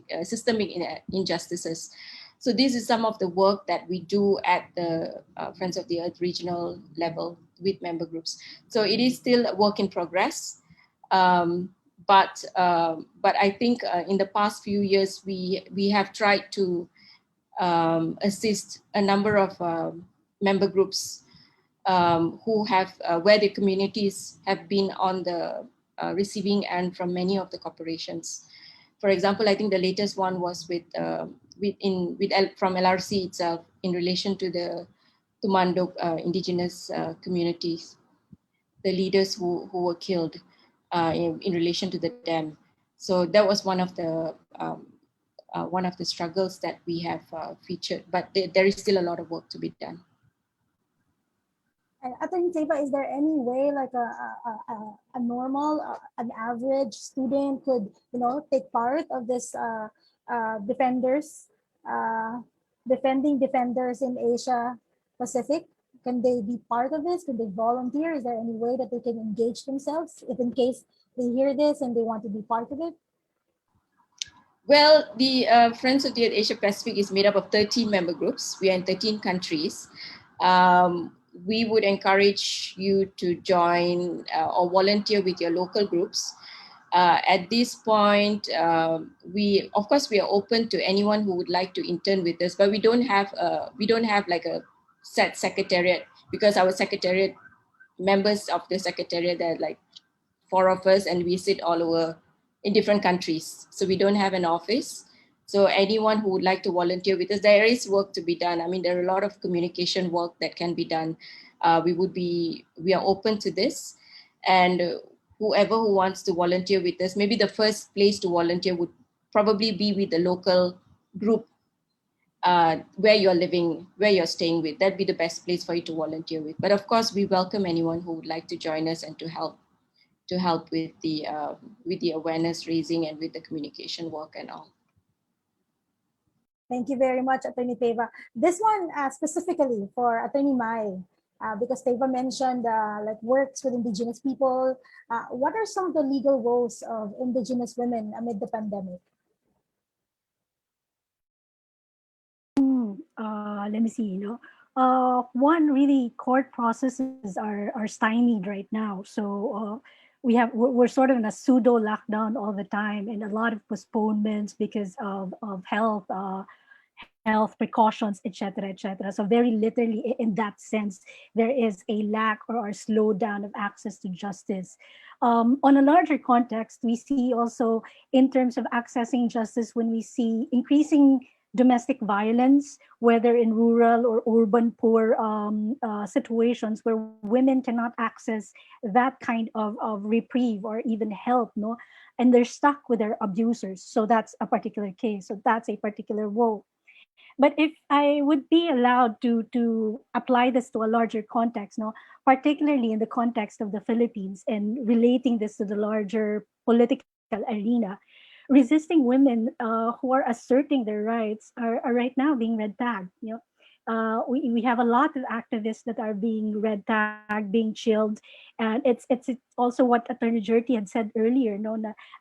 injustices. So this is some of the work that we do at the Friends of the Earth regional level with member groups. So it is still a work in progress. But I think in the past few years, we have tried to assist a number of member groups who have, where the communities have been on the receiving end from many of the corporations. For example, I think the latest one was from LRC itself in relation to the Tumandok indigenous communities, the leaders who were killed in relation to the dam. So that was one of the struggles that we have featured, but there is still a lot of work to be done. And Atty. Theiva, is there any way like a normal, an average student could, take part of this defending defenders in Asia Pacific? Can they be part of this? Can they volunteer? Is there any way that they can engage themselves if in case they hear this and they want to be part of it? Well, the Friends of the Asia Pacific is made up of 13 member groups. We are in 13 countries. We would encourage you to join or volunteer with your local groups. At this point, we are open to anyone who would like to intern with us, but we don't have like a set secretariat, because our secretariat, members of the secretariat, there are like 4 of us, and we sit all over in different countries. So we don't have an office. So anyone who would like to volunteer with us, there is work to be done. I mean, there are a lot of communication work that can be done. We are open to this, and whoever who wants to volunteer with us, maybe the first place to volunteer would probably be with the local group where you're living, where you're staying with. That'd be the best place for you to volunteer with. But of course, we welcome anyone who would like to join us and to help with the awareness raising and with the communication work and all. Thank you very much, Atty. Theiva. This one specifically for Atty. Mai, because Theiva mentioned like works with Indigenous people. What are some of the legal woes of Indigenous women amid the pandemic? Let me see, one, really, court processes are stymied right now. So we're sort of in a pseudo lockdown all the time, and a lot of postponements because of health precautions, etc., etc. So very literally, in that sense, there is a lack or slowdown of access to justice. On a larger context, we see also in terms of accessing justice when we see increasing domestic violence, whether in rural or urban poor situations where women cannot access that kind of reprieve or even help, and they're stuck with their abusers. So that's a particular case. So that's a particular woe. But if I would be allowed to apply this to a larger context, particularly in the context of the Philippines and relating this to the larger political arena, resisting women who are asserting their rights are right now being red tagged. We have a lot of activists that are being red tagged, being chilled, and it's also what Attorney Gerthie had said earlier.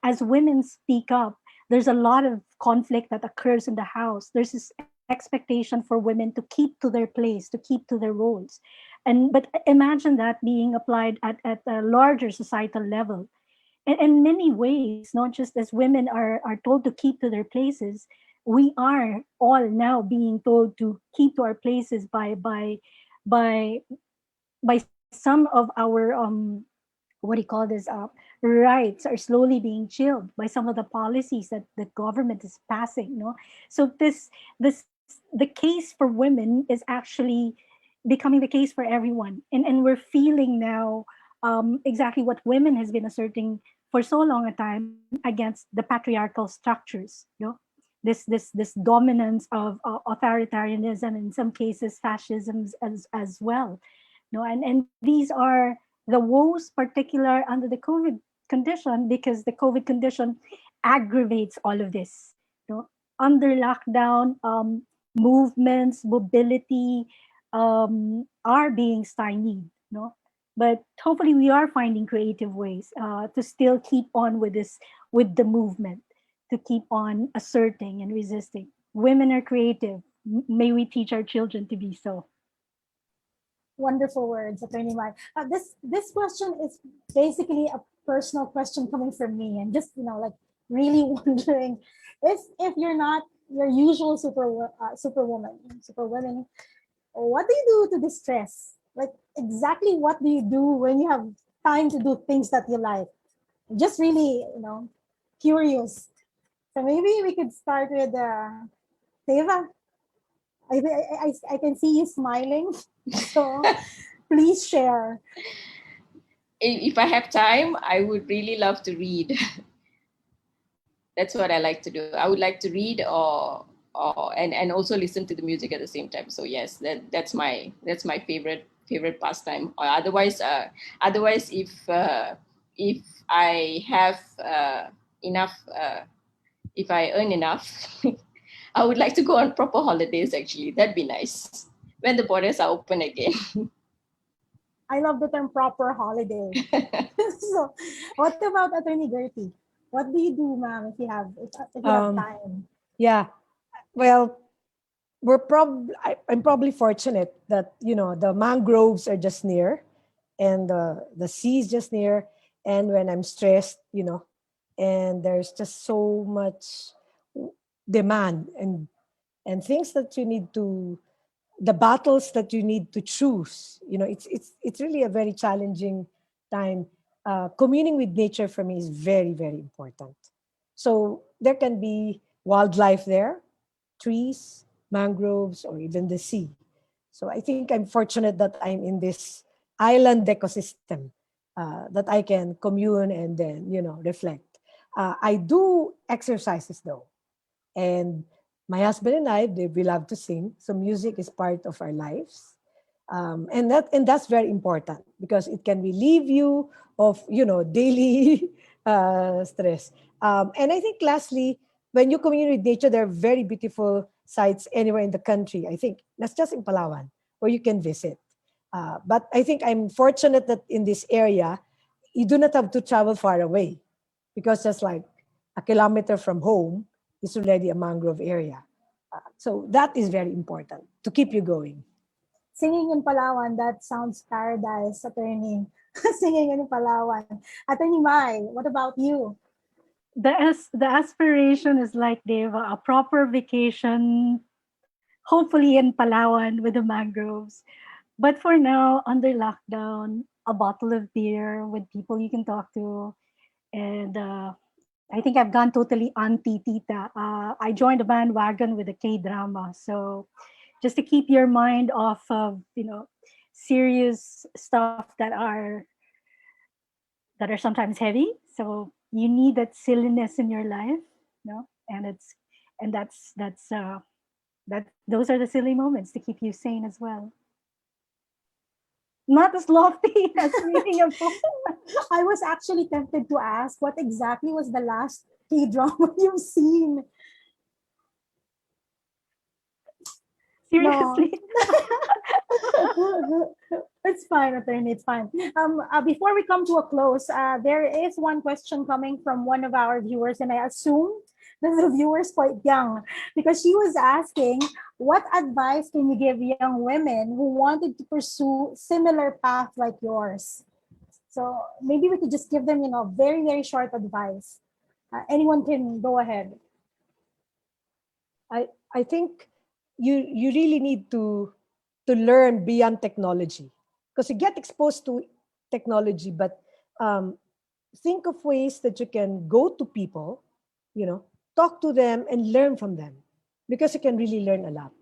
As women speak up, there's a lot of conflict that occurs in the house. There's this expectation for women to keep to their place, to keep to their roles, but imagine that being applied at a larger societal level. In many ways, not just as women are told to keep to their places, we are all now being told to keep to our places by some of our rights are slowly being chilled by some of the policies that the government is passing. So the case for women is actually becoming the case for everyone, and we're feeling now exactly what women has been asserting for so long a time against the patriarchal structures. This dominance of authoritarianism, in some cases fascism as well. And these are the woes particular under the COVID condition, because the COVID condition aggravates all of this. Under lockdown, movements, mobility are being stymied. But hopefully we are finding creative ways to still keep on with the movement, to keep on asserting and resisting. Women are creative. May we teach our children to be so. Wonderful words, Attorney Mai. This question is basically a personal question coming from me, and just like really wondering if you're not your usual superwoman, what do you do to distress? Like, exactly what do you do when you have time to do things that you like? Just really, curious. So maybe we could start with Theiva. I can see you smiling. So please share. If I have time, I would really love to read. That's what I like to do. I would like to read and also listen to the music at the same time. So yes, that's my favorite pastime. Or otherwise, if I have enough, if I earn enough, I would like to go on proper holidays. Actually, that'd be nice when the borders are open again. I love the term proper holiday. So, what about Attorney Gertie? What do you do, ma'am, if you have time? Yeah, well, I'm probably fortunate that the mangroves are just near, and the sea is just near. And when I'm stressed, and there's just so much demand and things that you need to, the battles that you need to choose. It's really a very challenging time. Communing with nature for me is very, very important. So there can be wildlife there, trees, mangroves, or even the sea. So I think I'm fortunate that I'm in this island ecosystem, that I can commune and then reflect. I do exercises though, and my husband and we love to sing. So music is part of our lives, and that's very important because it can relieve you of daily stress. And I think lastly, when you commune with nature, there are very beautiful sites anywhere in the country. I think that's just in Palawan where you can visit. But I think I'm fortunate that in this area, you do not have to travel far away because just like a kilometer from home is already a mangrove area. So that is very important to keep you going. Singing in Palawan, that sounds paradise, Attorney. Singing in Palawan. Attorney Mai, what about you? The aspiration is like Deva, a proper vacation, hopefully in Palawan with the mangroves. But for now, under lockdown, a bottle of beer with people you can talk to. And I think I've gone totally anti-tita. I joined a bandwagon with the K-drama. So just to keep your mind off of, serious stuff that are sometimes heavy. So you need that silliness in your life, and that those are the silly moments to keep you sane as well. Not as lofty as reading a book. I was actually tempted to ask what exactly was the last K-drama you've seen? Seriously. No. It's fine, Attorney. It's fine. Before we come to a close, there is one question coming from one of our viewers, and I assume that the viewer is quite young because she was asking, what advice can you give young women who wanted to pursue similar path like yours? So maybe we could just give them, very, very short advice. Anyone can go ahead. I think you really need to learn beyond technology because you get exposed to technology, but think of ways that you can go to people, talk to them and learn from them, because you can really learn a lot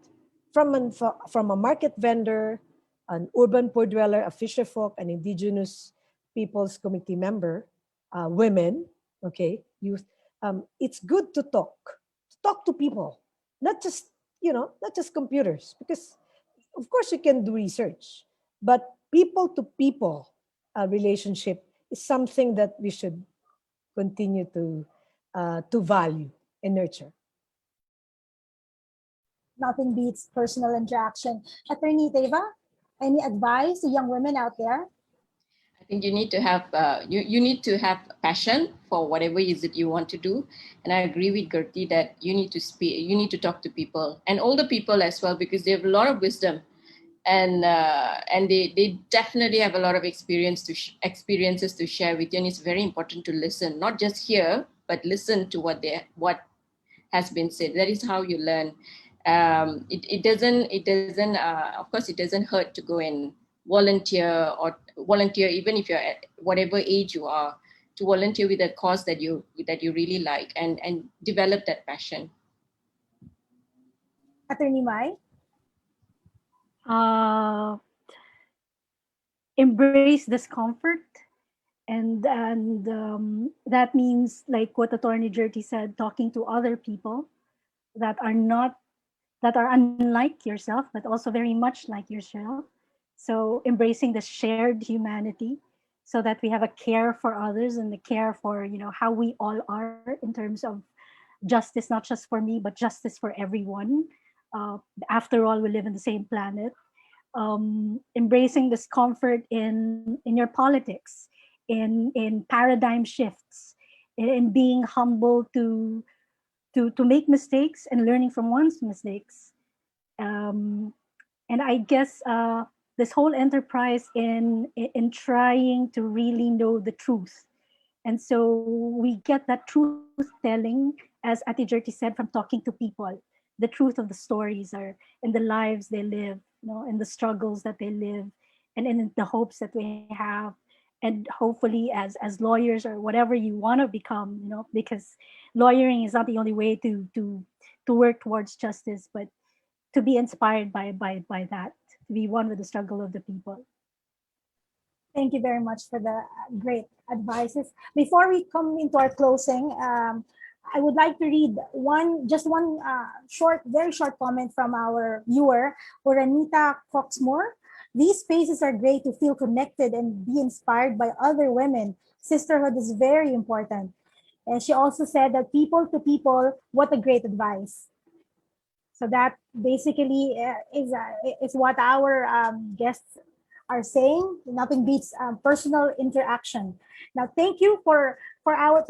from a market vendor, an urban poor dweller, a fisher folk, an indigenous people's committee member, women, okay, youth. It's good to talk to people, not just computers, because of course you can do research, but people to people relationship is something that we should continue to value and nurture. Nothing beats personal interaction. Attorney Theiva, any advice to young women out there? I think you need to have you need to have passion for whatever is it you want to do, and I agree with Gertie that you need to speak, you need to talk to people and older people as well, because they have a lot of wisdom, and they definitely have a lot of experiences to share with you, and it's very important to listen, not just hear, but listen to what has been said. That is how you learn. It doesn't of course it doesn't hurt to go and volunteer even if you're at whatever age you are. volunteer with a cause that you really like and develop that passion. Attorney Mai? Embrace discomfort, and that means, like what Attorney Gertie said, talking to other people that are unlike yourself, but also very much like yourself. So embracing the shared humanity, so that we have a care for others and the care for, how we all are in terms of justice, not just for me, but justice for everyone. After all, we live in the same planet. Embracing discomfort in your politics, in paradigm shifts, in being humble to make mistakes and learning from one's mistakes. And I guess this whole enterprise in trying to really know the truth. And so we get that truth telling, as Atty Gertie said, from talking to people. The truth of the stories are in the lives they live, in the struggles that they live, and in the hopes that we have. And hopefully as lawyers or whatever you want to become, because lawyering is not the only way to work towards justice, but to be inspired by that, to be one with the struggle of the people. Thank you very much for the great advices. Before we come into our closing, I would like to read just one very short comment from our viewer, Oranita Foxmore. These spaces are great to feel connected and be inspired by other women. Sisterhood is very important. And she also said that people to people, what a great advice. So that basically is what our guests are saying. Nothing beats personal interaction. Now, thank you to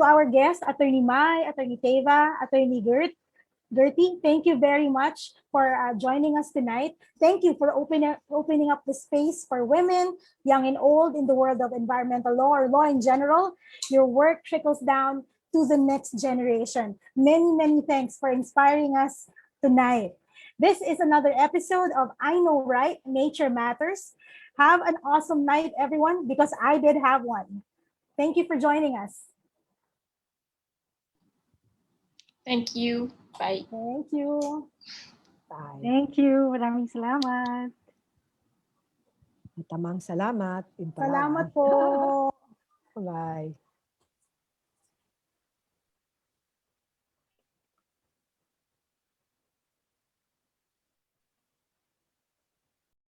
our guests, Attorney Mai, Attorney Theiva, Attorney Gertie. Thank you very much for joining us tonight. Thank you for opening up the space for women, young and old, in the world of environmental law or law in general. Your work trickles down to the next generation. Many, many thanks for inspiring us tonight. This is another episode of I Know Right, Nature Matters. Have an awesome night, everyone, because I did have one. Thank you for joining us. Thank you. Bye. Thank you. Bye. Thank you. Maraming salamat. Matamang salamat. Salamat po. Bye.